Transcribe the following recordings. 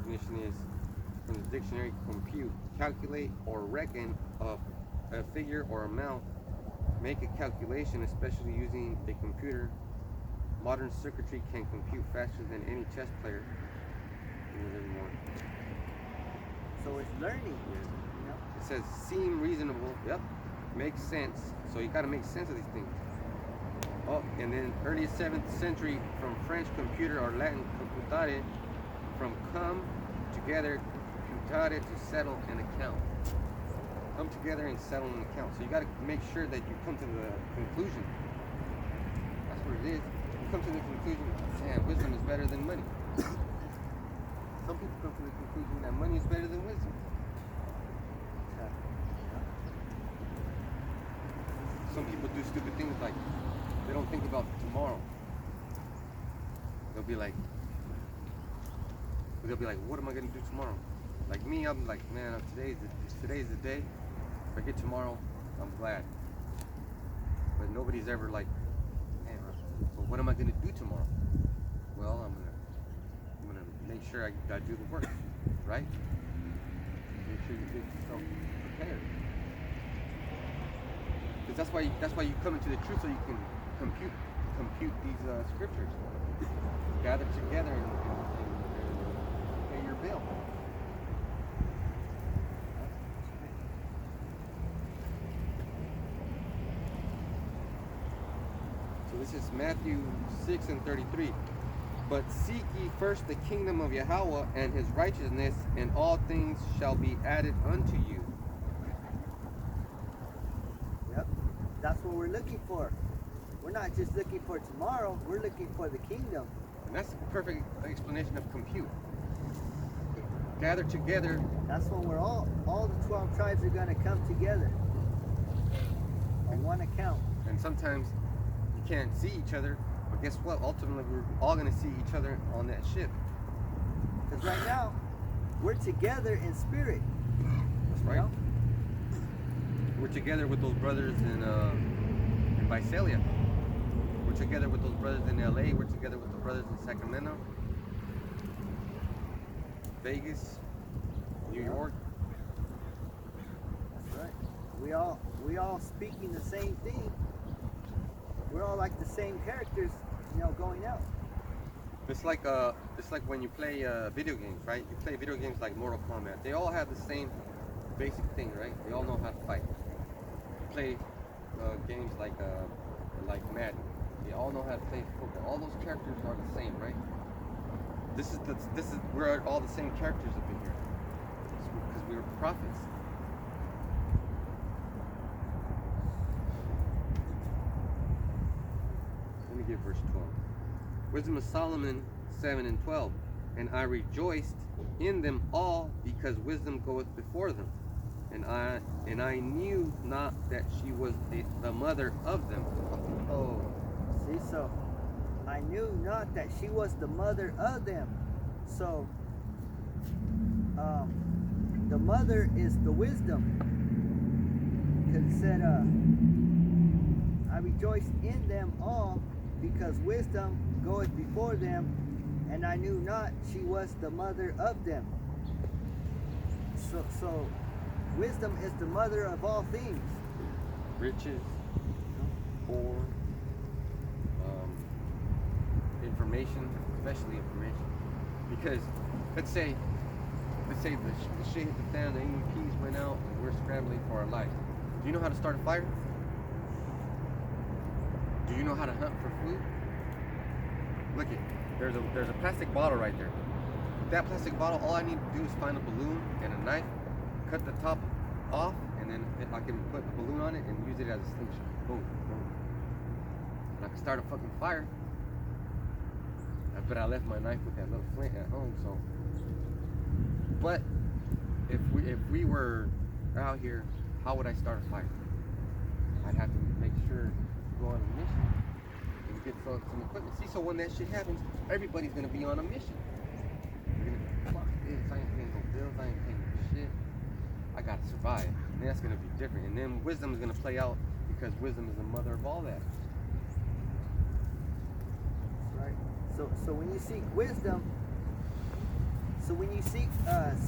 definition is from the dictionary: compute, calculate, or reckon a figure or amount. Make a calculation, especially using a computer. Modern circuitry can compute faster than any chess player. So it's learning, It says seem reasonable. Yep. Makes sense. So you got to make sense of these things. Oh, and then early 7th century, from French computer or Latin computare, from come together, computare, to settle an account. Come together and settle an account. So you got to make sure that you come to the conclusion. That's what it is. You come to the conclusion, damn, wisdom is better than money. Some people come to the conclusion that money is better than wisdom. Some people do stupid things like they don't think about tomorrow. They'll be like, what am I gonna do tomorrow? Like me, I'm like, man, today's the day. If I get tomorrow, I'm glad. But nobody's ever like, man, but what am I gonna do tomorrow? Well, I'm gonna make sure I do the work, right? Make sure you get yourself prepared. Because that's why you come into the truth, so you can compute these scriptures. Gather together and pay your bill. So this is Matthew 6:33. But seek ye first the kingdom of Yahweh and his righteousness, and all things shall be added unto you. Yep. That's what we're looking for. We're not just looking for tomorrow, we're looking for the kingdom. And that's a perfect explanation of compute. Gather together. That's when we're all the 12 tribes are going to come together on one account. And sometimes you can't see each other, but guess what? Ultimately, we're all going to see each other on that ship. Because right now, we're together in spirit. That's right. We're together with those brothers in Visalia. We're together with those brothers in LA. We're together with the brothers in Sacramento, Vegas, New York. That's right. We all speaking the same thing. We're all like the same characters, going out. It's like when you play video games, right? You play video games like Mortal Kombat. They all have the same basic thing, right? They all know how to fight. You play games like Madden. They all know how to play football. All those characters are the same, right? We're all the same characters up in here because we were prophets. Let me get verse 12. Wisdom of Solomon 7:12. And I rejoiced in them all, because wisdom goeth before them. And I knew not that she was the mother of them. Oh, see, so I knew not that she was the mother of them. So the mother is the wisdom. Because it said, I rejoiced in them all, because wisdom goeth before them, and I knew not she was the mother of them. So wisdom is the mother of all things. Riches, poor, information, especially information. Because let's say the shit hit the fan, the EMPs went out, and we're scrambling for our lives. Do you know how to start a fire? Do you know how to hunt for food? Look it, there's a plastic bottle right there. With that plastic bottle, all I need to do is find a balloon and a knife, cut the top off, and then I can put the balloon on it and use it as a slingshot. Boom, boom. And I can start a fucking fire. But I left my knife with that little flint at home, so. But if we were out here, how would I start a fire? I'd have to make sure to go on a mission and get some equipment. See, so when that shit happens, everybody's gonna be on a mission. They're gonna, fuck this, I ain't paying no bills, I ain't paying no shit. I gotta survive. And that's gonna be different. And then wisdom is gonna play out, because wisdom is the mother of all that. Right. So when you seek wisdom, So when you seek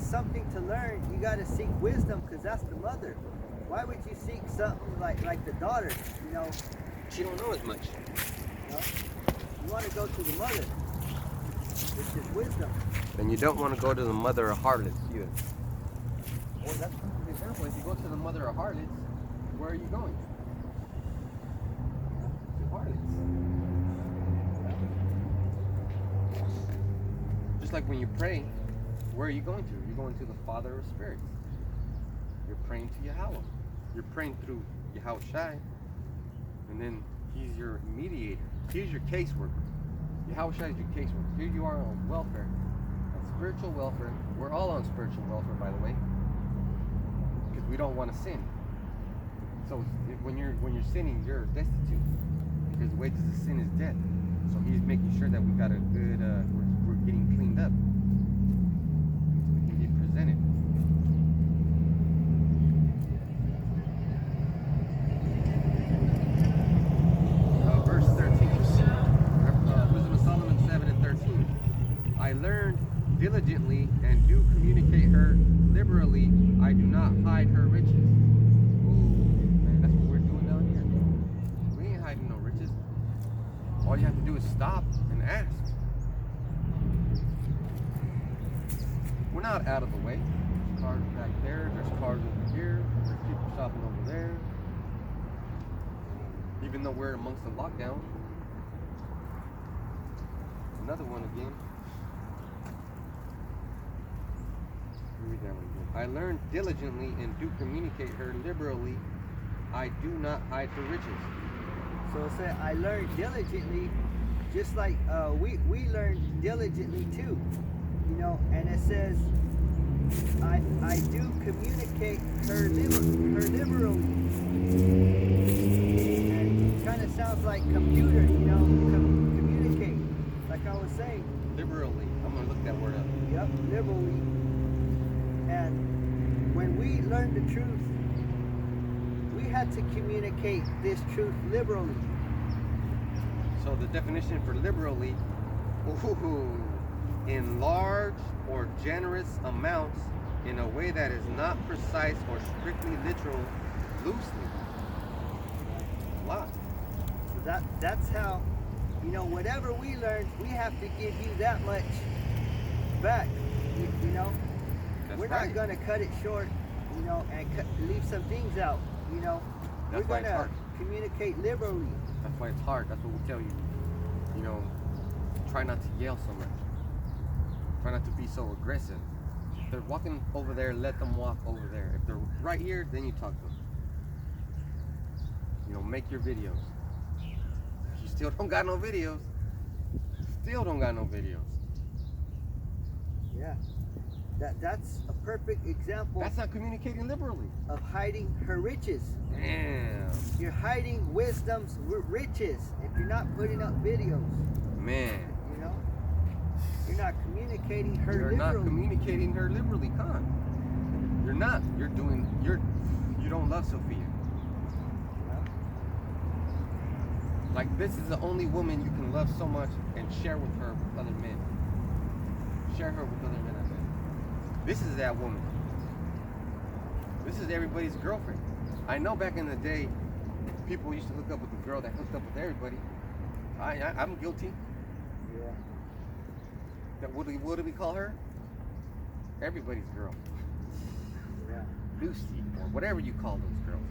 something to learn, you got to seek wisdom, because that's the mother. Why would you seek something like the daughter? You know, She don't know as much. you know? You want to go to the mother, which is wisdom. Then you don't want to go to the mother of harlots either. Well, that's an example. If you go to the mother of harlots, where are you going? To harlots. Just like when you pray, where are you going to? You're going to the Father of Spirits. You're praying to Yahweh. You're praying through Yahushai, and then He's your mediator. He's your caseworker. Yahushai is your caseworker. Here you are on welfare, on spiritual welfare. We're all on spiritual welfare, by the way, because we don't want to sin. So when you're sinning, you're destitute, because the wages of sin is death. So He's making sure that we got a good, we're getting cleaned up, so we can be presented. Verse 13. Wisdom of Solomon 7:13. I learned diligently and do communicate her liberally. I do not hide her riches. Ooh, man, that's what we're doing down here. We ain't hiding no riches. All you have to do is stop and ask. We're not out of the way. There's cars back there. There's cars over here. There's people shopping over there. Even though we're amongst the lockdown. Another one again. Read that one again. I learned diligently and do communicate her liberally. I do not hide her riches. So it said, I learned diligently, just like we learned diligently too. You know, and it says, I do communicate her liberally. And it kind of sounds like computer, you know, communicate. Like I was saying. Liberally. I'm going to look that word up. Yep, liberally. And when we learned the truth, we had to communicate this truth liberally. So the definition for liberally, in large or generous amounts, in a way that is not precise or strictly literal, loosely. A lot. So that's how, you know, whatever we learned, we have to give you that much back. You know, That's we're right. not going to cut it short, you know, and leave some things out. You know, That's we're why going it's to hard. communicate liberally. That's why it's hard. That's what we tell you. You know, try not to yell so much. Try not to be so aggressive. If they're walking over there, let them walk over there. If they're right here, then you talk to them. You know, make your videos. If you still don't got no videos, Yeah. That's a perfect example That's not communicating liberally. of hiding her riches. Damn. You're hiding wisdom's riches if you're not putting up videos. Man. You know, you're not communicating her You're liberally. not communicating her liberally, Con. You're not. You don't love Sophia. Yeah. Like, this is the only woman you can love so much and share with her with other men. Share her with other men, I said. This is that woman. This is everybody's girlfriend. I know back in the day, people used to hook up with the girl that hooked up with everybody. I'm guilty. Yeah. That what do we call her? Everybody's girl. Yeah. Lucy, or whatever you call those girls.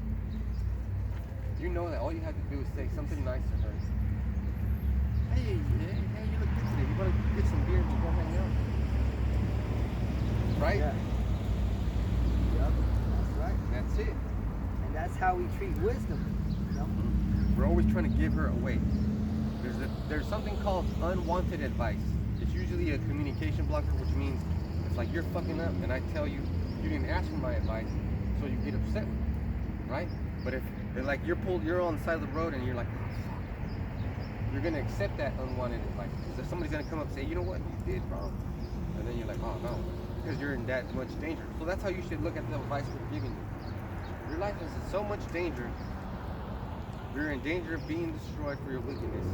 You know that all you have to do is say something nice to her. Hey, you look good today. You want to get some beer and go hang out? Right? Yeah. Yep. That's right. That's it. And that's how we treat wisdom. You know? We're always trying to give her away. There's something called unwanted advice. It's usually a communication blocker, which means it's like you're fucking up and I tell you, you didn't ask for my advice, so you get upset with me, right? But if like you're on the side of the road and you're like, oh fuck, you're gonna accept that unwanted advice. Because if somebody's gonna come up and say, you know what, you did wrong, and then you're like, oh no, because you're in that much danger. So that's how you should look at the advice we're giving you. Your life is in so much danger. You're in danger of being destroyed for your wickedness.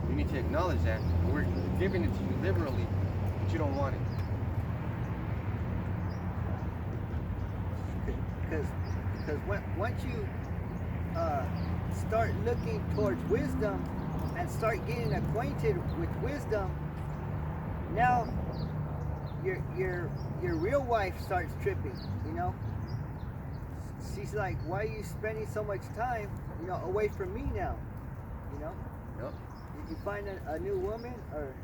You need to acknowledge that. We're giving it to you liberally, but you don't want it. because once you start looking towards wisdom and start getting acquainted with wisdom, now your real wife starts tripping, you know. She's like, why are you spending so much time, you know, away from me now, you know? Yep. Did you find a new woman, or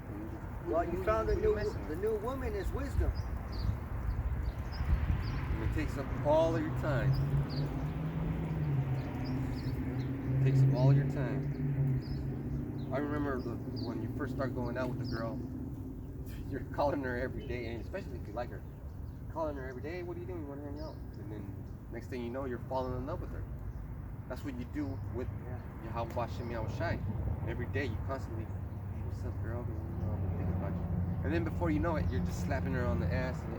well, you found the new woman is wisdom. It takes up all of your time. It takes up all your time. I remember when you first start going out with a girl, you're calling her every day, and especially if you like her, calling her every day, hey, what are you doing? You want to hang out? And then next thing you know, you're falling in love with her. That's what you do with Yahweh Shem Shai. Every day you constantly, hey, what's up, girl? You know, I'm thinking about you. And then before you know it, you're just slapping her on the ass. And,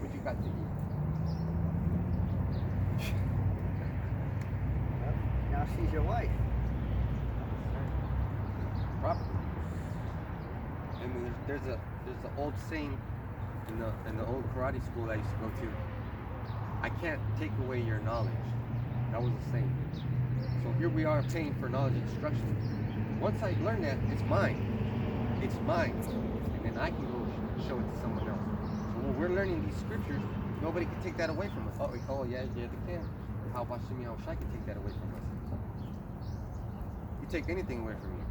what you got to do? Well, now she's your wife. Properly. And then there's an old saying in the old karate school I used to go to. I can't take away your knowledge. That was the saying. So here we are paying for knowledge and instruction. Once I learn that, it's mine. It's mine. And then I can go show it to someone else. So when we're learning these scriptures, nobody can take that away from us. Oh yeah, they can. How about Shimi Shai can take that away from us? You take anything away from you.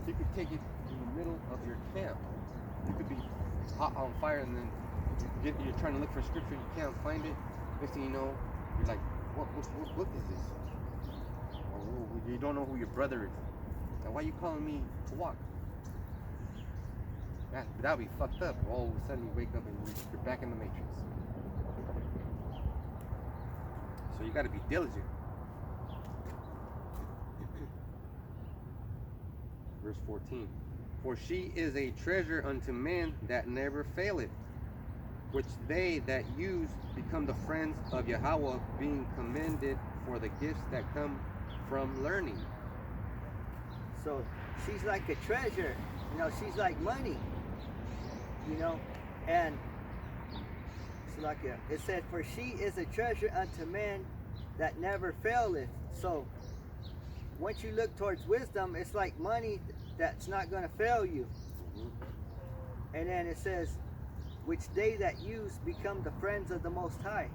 You could take it in the middle of your camp. You could be hot on fire, and then you're trying to look for scripture, you can't find it. Next thing you know, you're like, what book is this? Or you don't know who your brother is. Now, why are you calling me to walk? That'd be fucked up. All of a sudden you wake up and you're back in the matrix. So you got to be diligent. Verse 14. For she is a treasure unto men that never faileth, which they that use become the friends of Yahweh, being commended for the gifts that come from learning. So she's like a treasure, you know, she's like money, you know, and it's like it said, for she is a treasure unto men that never faileth. So once you look towards wisdom, it's like money that's not going to fail you. And then it says, which they that use become the friends of the Most High.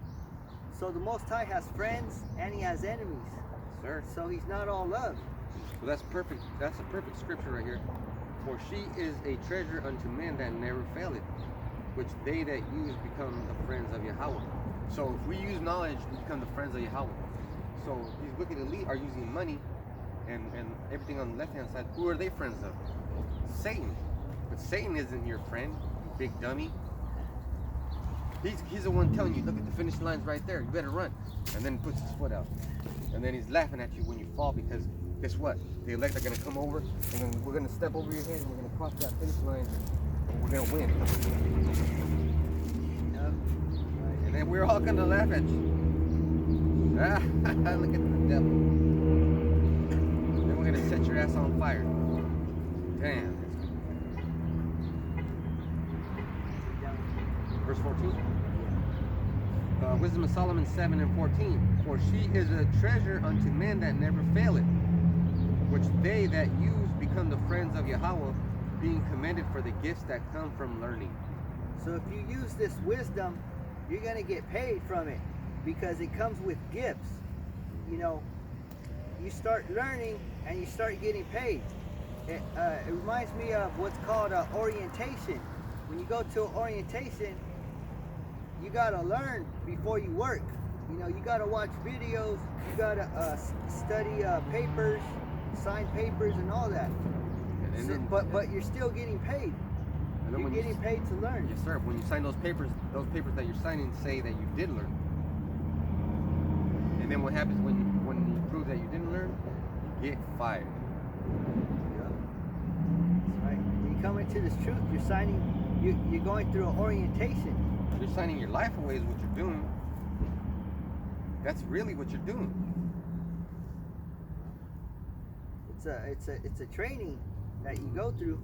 So the Most High has friends and he has enemies. Sir. So he's not all love. So that's perfect. That's a perfect scripture right here. For she is a treasure unto men that never faileth, which they that use become the friends of Yahweh. So if we use knowledge, we become the friends of Yahweh. So these wicked elite are using money and everything on the left-hand side. Who are they friends of? Satan. But Satan isn't your friend, you big dummy. He's the one telling you, look at the finish line's right there, you better run. And then puts his foot out. And then he's laughing at you when you fall, because guess what? The elect are gonna come over and then we're gonna step over your head and we're gonna cross that finish line and we're gonna win. And then we're all gonna laugh at you. Ah, look at the devil. Then we're gonna set your ass on fire. Damn. Verse 14. Wisdom of Solomon 7 and 14. For she is a treasure unto men that never faileth, which they that use become the friends of Yahweh, being commended for the gifts that come from learning. So if you use this wisdom, you're going to get paid from it, because it comes with gifts. You know, you start learning and you start getting paid. It reminds me of what's called orientation. When you go to orientation, you got to learn before you work. You know, you got to watch videos, you got to study papers, sign papers and all that. And then, but you're still getting paid. You're getting paid to learn. Yes, sir. When you sign those papers that you're signing say that you did learn. And then what happens when you prove that you didn't learn? You get fired. Yeah. That's right. When you come into this truth, you're going through an orientation. You're signing your life away is what you're doing. That's really what you're doing. It's a training that you go through,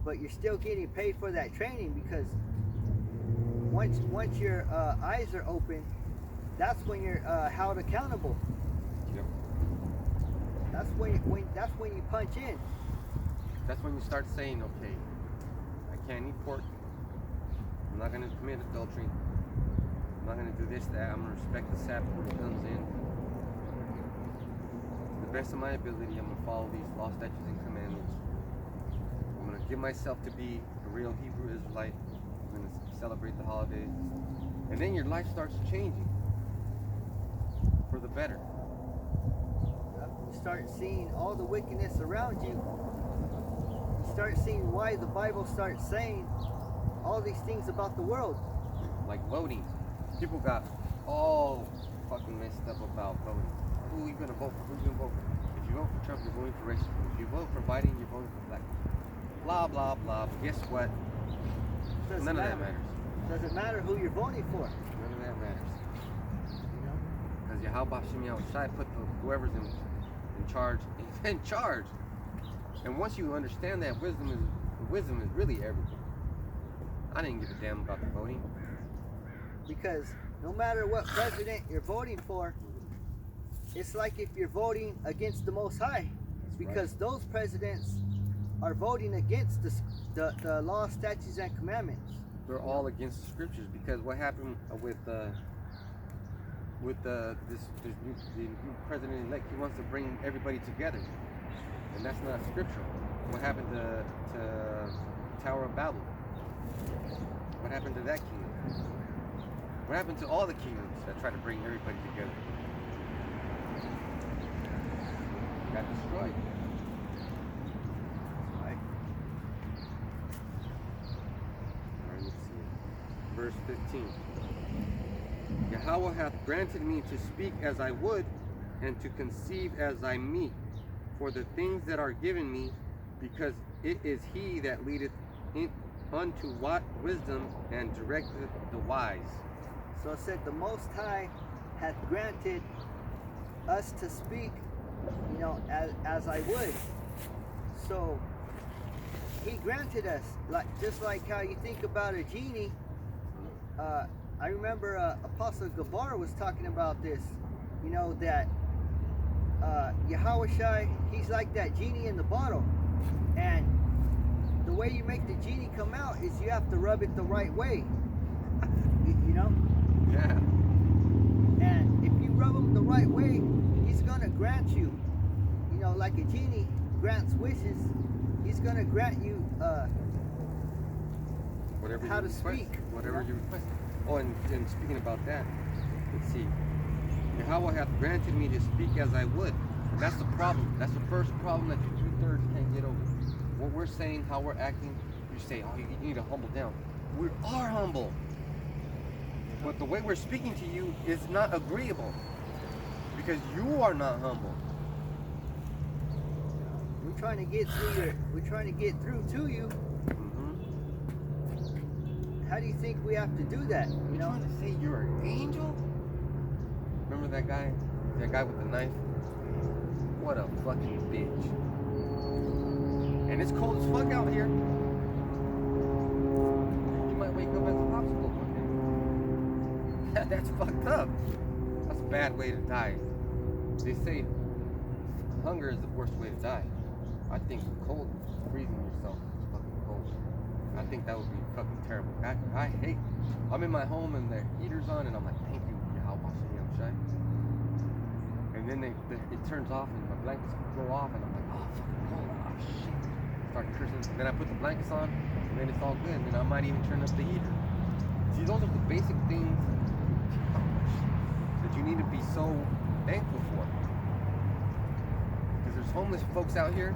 but you're still getting paid for that training, because once your eyes are open, that's when you're held accountable. Yep. That's when you punch in. That's when you start saying, okay, I can't eat pork. I'm not going to commit adultery. I'm not going to do this, that. I'm going to respect the Sabbath when it comes in. To the best of my ability, I'm going to follow these law, statutes, and commandments. I'm going to give myself to be a real Hebrew Israelite. I'm going to celebrate the holidays. And then your life starts changing for the better. You start seeing all the wickedness around you. You start seeing why the Bible starts saying all these things about the world. Like voting. People got all fucking messed up about voting. Who are you gonna vote for? Who are you gonna vote for? If you vote for Trump, you're voting for racism. If you vote for Biden, you're voting for black people. Blah, blah, blah. But guess what? None of that matters. Doesn't matter who you're voting for. None of that matters. You know? Because Yahweh Shem Shai put whoever's in charge, he's in charge. And once you understand that wisdom is really everything. I didn't give a damn about the voting. Because no matter what president you're voting for, it's like if you're voting against the Most High. Because right. Those presidents are voting against the law, statutes, and commandments. They're all against the scriptures. Because what happened with the new president-elect, he wants to bring everybody together. And that's not scriptural. What happened to Tower of Babel? What happened to that kingdom? What happened to all the kingdoms that try to bring everybody together? Got destroyed. Right. Alright, let's see. Verse 15. Yahweh hath granted me to speak as I would, and to conceive as I meet, for the things that are given me, because it is he that leadeth unto what wisdom and directeth the wise. So it said the Most High hath granted us to speak, as I would. So he granted us, just like how you think about a genie. I remember Apostle Gabar was talking about this, that Yahweh Shai, he's like that genie in the bottle. And the way you make the genie come out is you have to rub it the right way. Yeah. And if you rub him the right way, he's gonna grant you, like a genie grants wishes, he's gonna grant you Whatever how you to request, speak. whatever you request. Oh, and speaking about that, let's see. Yahweh hath granted me to speak as I would. And that's the problem. That's the first problem that you 2/3 can't get over. What we're saying, how we're acting, you say, oh, you need to humble down. We are humble. But the way we're speaking to you is not agreeable. Because you are not humble. We're trying to get through to you. Mm-hmm. How do you think we have to do that? You're trying to say you're an angel? Remember that guy? That guy with the knife? What a fucking bitch. And it's cold as fuck out here. You might wake up as a popsicle one day. That's fucked up. That's a bad way to die. They say hunger is the worst way to die. I think cold, freezing yourself is fucking cold. I think that would be fucking terrible. I hate, I'm in my home and the heater's on and I'm like, thank you, Yahweh Shem Shai. And then it turns off and my blankets go off and I'm like, oh, fucking cold, oh shit. Start cursing. And then I put the blankets on and then it's all good. And then I might even turn up the heater. See, those are the basic things that you need to be so thankful for. Because there's homeless folks out here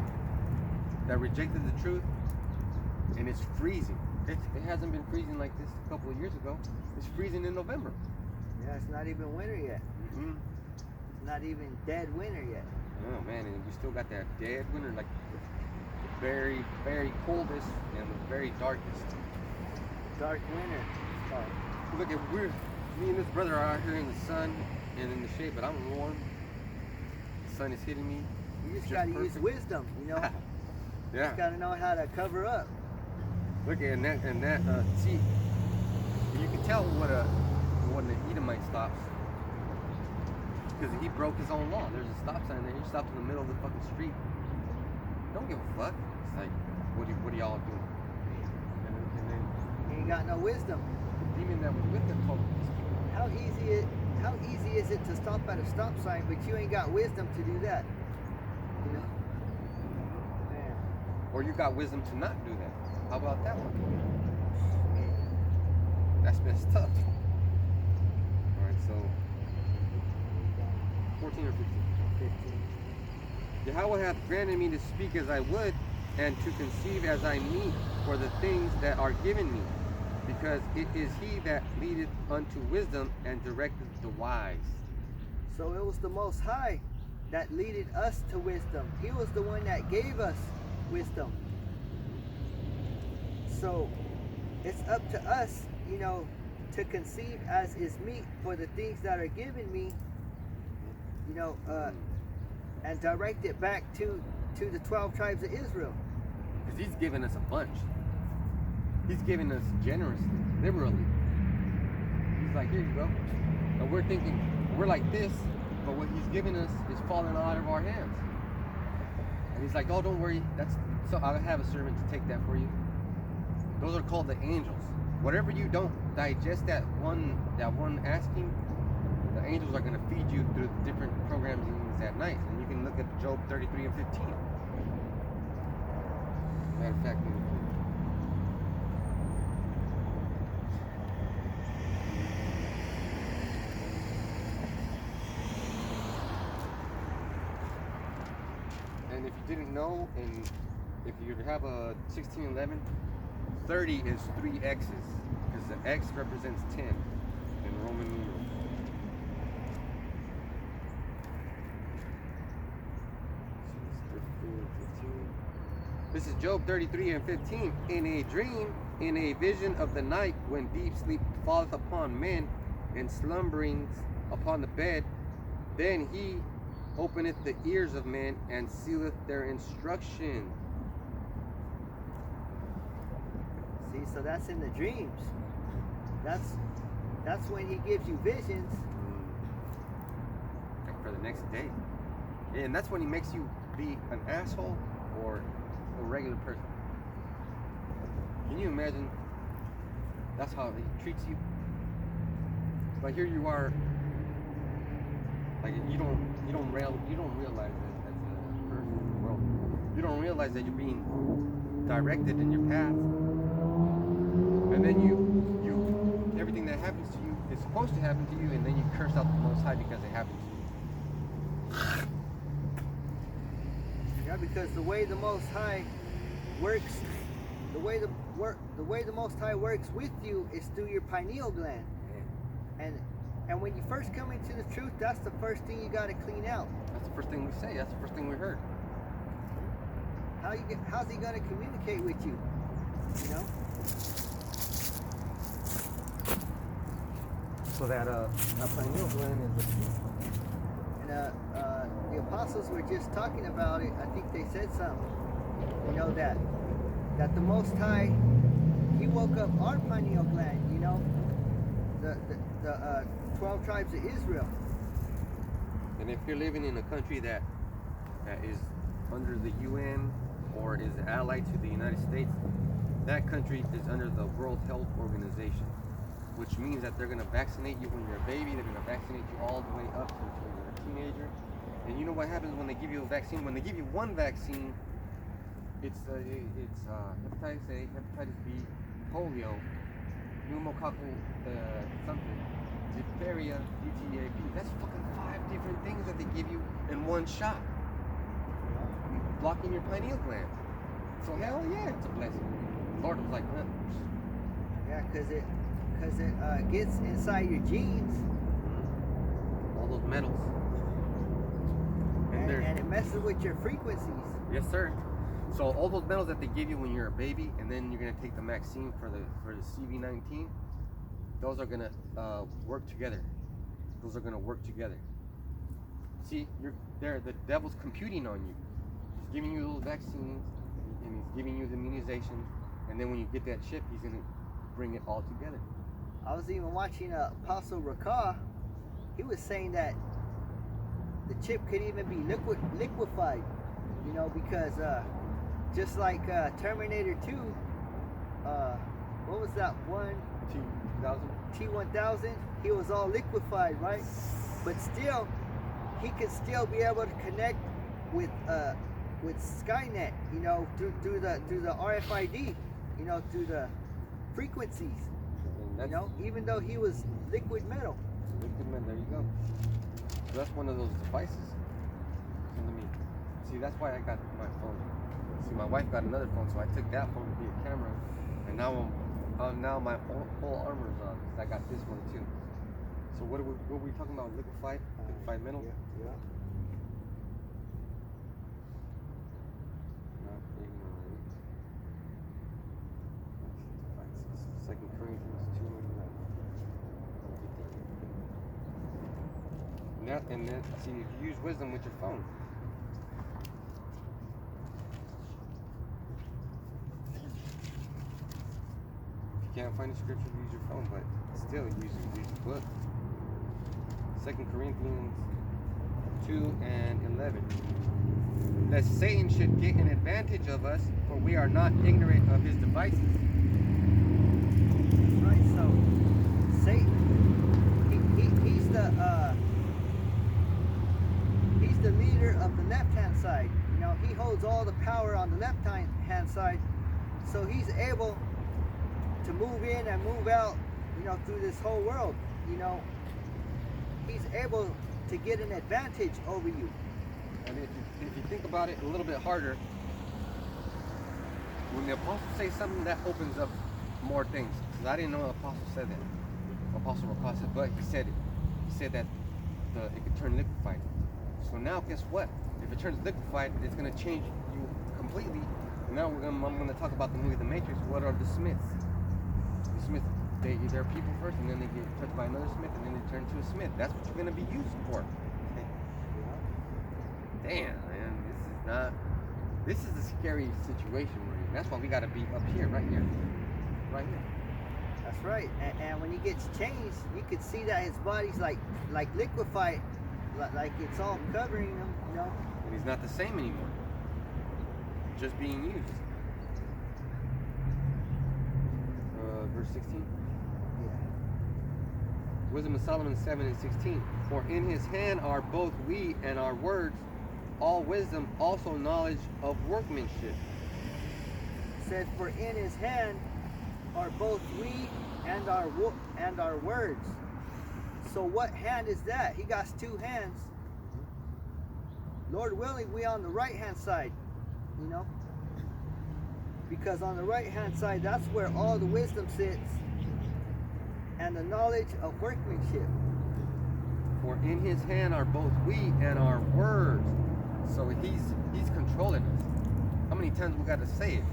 that rejected the truth and it's freezing. It hasn't been freezing like this a couple of years ago. It's freezing in November. Yeah, it's not even winter yet. Mm-hmm. It's not even dead winter yet. Oh man, and we still got that dead winter, like the very, very coldest and the very darkest. Dark winter. Look at me and this brother are out here in the sun and in the shade, but I'm warm. The sun is hitting me. You just gotta use wisdom, Yeah. You just gotta know how to cover up. Look at that, see, You can tell when the Edomite stops, because he broke his own law. There's a stop sign there. He stopped in the middle of the fucking street. Don't give a fuck. It's like, what are y'all doing? And then He ain't got no wisdom. the demon that was with him told him, How easy is it to stop at a stop sign, but you ain't got wisdom to do that? You know? Man. or you got wisdom to not do that. How about that one? That's messed up. Alright, so 14 or 15? 15. Yahweh hath granted me to speak as I would, and to conceive as I meet for the things that are given me, because it is he that leadeth unto wisdom and directeth the wise. So it was the Most High that leaded us to wisdom. He was the one that gave us wisdom. So it's up to us, you know, to conceive as is meet for the things that are given me, you know, and direct it back to the 12 tribes of Israel. Because he's given us a bunch. He's given us generously, liberally. He's like, here you go. And we're thinking, we're like this, but what he's given us is falling out of our hands. And he's like, oh, don't worry. So I'll have a servant to take that for you. Those are called the angels. Whatever you don't digest that one asking, the angels are going to feed you through different programs at night. And you can look at Job 33 and 15. Matter of fact, and if you didn't know, and if you have a 1611, 30 is 3 X's, because the X represents 10 in Roman numerals. This is Job 33 and 15. In a dream, in a vision of the night, when deep sleep falleth upon men, and slumberings upon the bed, then he openeth the ears of men, and sealeth their instruction. See, so that's in the dreams. That's when he gives you visions. Like for the next day. And that's when he makes you be an asshole or a regular person. Can you imagine? That's how he treats you. But here you are, like you don't realize that as a person in the world. You don't realize that you're being directed in your path, and then you everything that happens to you is supposed to happen to you, and then you curse out the Most High because it happened to you. Yeah, because the way the Most High works, the way the Most High works with you is through your pineal gland. And when you first come into the truth, that's the first thing you got to clean out. That's the first thing we say. That's the first thing we heard. How's he going to communicate with you? You know? So that pineal gland is And the apostles were just talking about it. I think they said something. You know, that the Most High, he woke up our pineal gland, you know? The 12 tribes of Israel. And if you're living in a country that is under the UN or is allied to the United States, that country is under the World Health Organization, which means that they're going to vaccinate you when you're a baby, they're going to vaccinate you all the way up until you're a teenager. And you know what happens when they give you a vaccine? When they give you one vaccine, it's hepatitis A, hepatitis B, polio, pneumococcal something, diphtheria, DTAP. That's fucking 5 different things that they give you in one shot, blocking your pineal gland. So hell yeah, it's a blessing. Lord was like, huh? Yeah, because it gets inside your genes. All those metals. And it messes with your frequencies. Yes, sir. So all those metals that they give you when you're a baby, and then you're gonna take the vaccine for the CV-19, those are gonna work together. Those are gonna work together. See, the devil's computing on you. He's giving you those vaccines, and he's giving you the immunizations, and then when you get that chip, he's gonna bring it all together. I was even watching Apostle Rakah. He was saying that the chip could even be liquefied, you know, because just like Terminator 2, what was that one? T-1000. He was all liquefied, right? But still, he could still be able to connect with Skynet, you know, through the RFID, you know, through the frequencies. You know, even though he was liquid metal. Liquid metal, there you go. So that's one of those devices. So let me see. That's why I got my phone. See, my wife got another phone, so I took that phone to be a camera, and now now my whole armor's on. I got this one too. So what are we talking about? Liquefied metal. Yeah. Second Corinthians 2:11. And then see, if you use wisdom with your phone. If you can't find the scripture, use your phone, but still use the book. 2 Corinthians 2:11. Lest Satan should get an advantage of us, for we are not ignorant of his devices. Right, so Satan, he's the leader of the left-hand side. You know, he holds all the power on the left-hand side, so he's able to move in and move out, you know, through this whole world. You know, he's able to get an advantage over you. And if you think about it a little bit harder, when the apostle says something, that opens up more things. Because I didn't know the apostle said that. Apostle Rakah said, but he said it. He said that it could turn liquefied. So now, guess what? If it turns liquefied, it's going to change you completely. And now I'm going to talk about the movie The Matrix. What are the Smiths? The Smiths, they're people first, and then they get touched by another Smith, and then they turn to a Smith. That's what you're going to be used for. Damn, man, this is a scary situation we're in. That's why we got to be up here, right here. That's right. And when he gets changed, you could see that his body's like liquefied, like it's all covering him, you know. And he's not the same anymore. Just being used. Verse 16. Yeah. Wisdom of Solomon 7:16. For in his hand are both we and our words, all wisdom, also knowledge of workmanship. Said, for in his hand are both we and our words. So what hand is that? He got two hands. Lord willing, we on the right hand side, you know, because on the right hand side, that's where all the wisdom sits and the knowledge of workmanship. For in his hand are both we and our words. So he's controlling us. How many times we got to say it?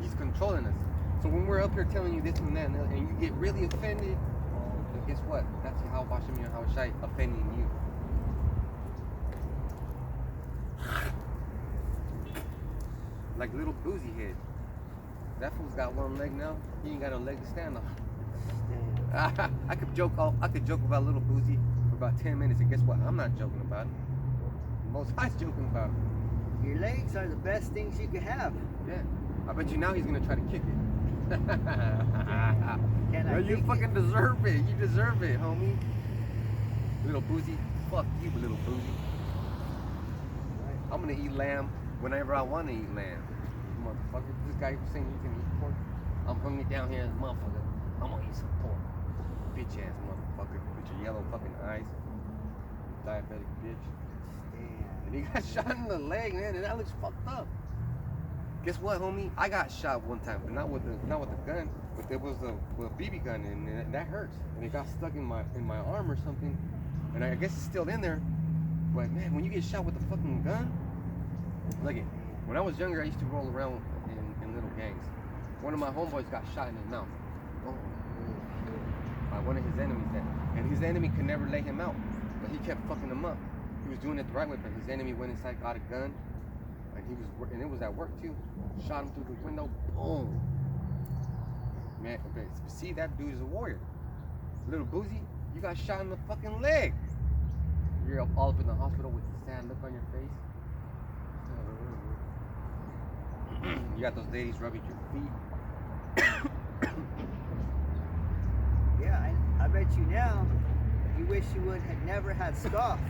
He's controlling us. So when we're up here telling you this and that, and you get really offended, well, guess what? That's how Bashim and Hawashai offending you. Like little boozy head. That fool's got one leg now. He ain't got a leg to stand on. I could joke about little boozy for about 10 minutes, and guess what? I'm not joking about it. Most High's joking about it. Your legs are the best things you could have. Yeah. I bet you now he's gonna try to kick it. Can you fucking deserve it. You deserve it, homie. Little boozy. Fuck you, little boozy. Right. I'm gonna eat lamb whenever I want to eat lamb. Motherfucker. This guy saying you can eat pork. I'm hungry down here as a motherfucker. I'm gonna eat some pork. Bitch ass motherfucker with your yellow fucking eyes. Diabetic bitch. And he got shot in the leg, man, and that looks fucked up. Guess what, homie? I got shot one time, but not with the gun, but it was a BB gun, and that hurts. And it got stuck in my arm or something, and I guess it's still in there. But man, when you get shot with a fucking gun, look it. When I was younger, I used to roll around in little gangs. One of my homeboys got shot in the mouth. Oh. By one of his enemies, and his enemy could never lay him out, but he kept fucking him up. He was doing it the right way, but his enemy went inside, got a gun, and it was at work too. Shot him through the window, boom. Man, okay, see, that dude is a warrior. Little Boozy, you got shot in the fucking leg. You're all up in the hospital with the sad look on your face. You got those ladies rubbing your feet. Yeah, I bet you now, you wish you would had never had scoffed.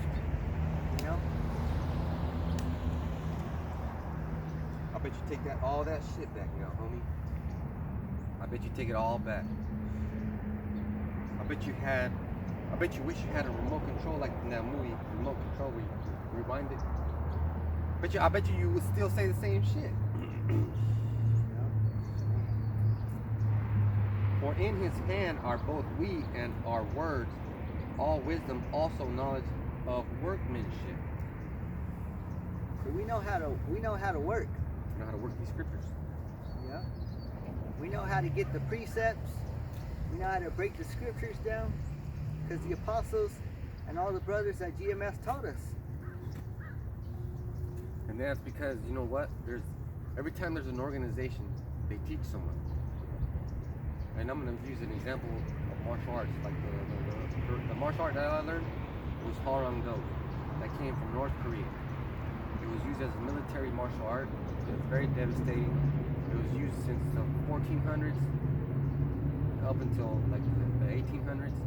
You know? I bet you take all that shit back now, homie. I bet you take it all back. I bet you wish you had a remote control like in that movie, Remote Control, where you rewind it. I bet you would still say the same shit. For in his hand are both we and our words, all wisdom, also knowledge of workmanship. So we know how to work. You know how to work these scriptures. Yeah. We know how to get the precepts. We know how to break the scriptures down. Because the apostles and all the brothers at GMS taught us. And that's because, you know what? Every time there's an organization, they teach someone. And I'm going to use an example of martial arts. Like the martial art that I learned was Hwarang-do. That came from North Korea. It was used as a military martial art. It was very devastating. It was used since the 1400s up until like the 1800s.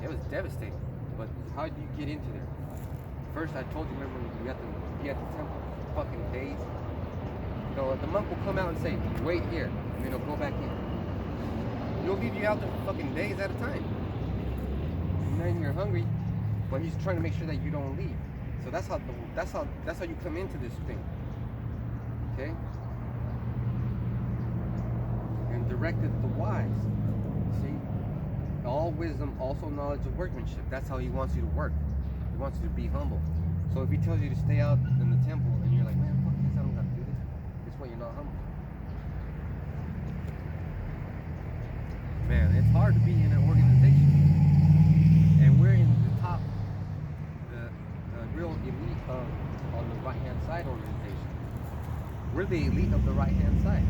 It was devastating. But how do you get into there? First, I told you, remember, you have to be at the temple for fucking days. So the monk will come out and say, wait here, and then he'll go back in. He'll leave you out there for fucking days at a time. And then you're hungry, but he's trying to make sure that you don't leave. So that's how you come into this thing. Okay? And directed the wise. See? All wisdom, also knowledge of workmanship. That's how he wants you to work. He wants you to be humble. So if he tells you to stay out in the temple and you're like, man, fuck this, I don't got to do this. This way you're not humble. Man, it's hard to be in an organization. And we're in the top, the real elite on the right-hand side organization. We're the elite of the right-hand side.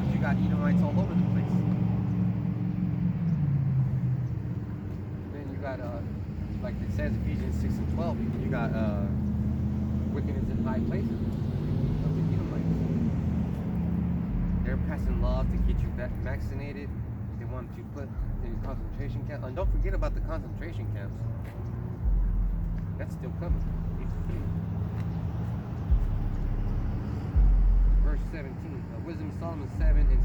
But you got Edomites all over the place. Then you got, like it says, Ephesians 6 and 12, you got wickedness in high places of the Edomites. They're passing laws to get you vaccinated. They want to put in concentration camps. And don't forget about the concentration camps. That's still coming. Verse 17. Wisdom of Solomon 7 and 7.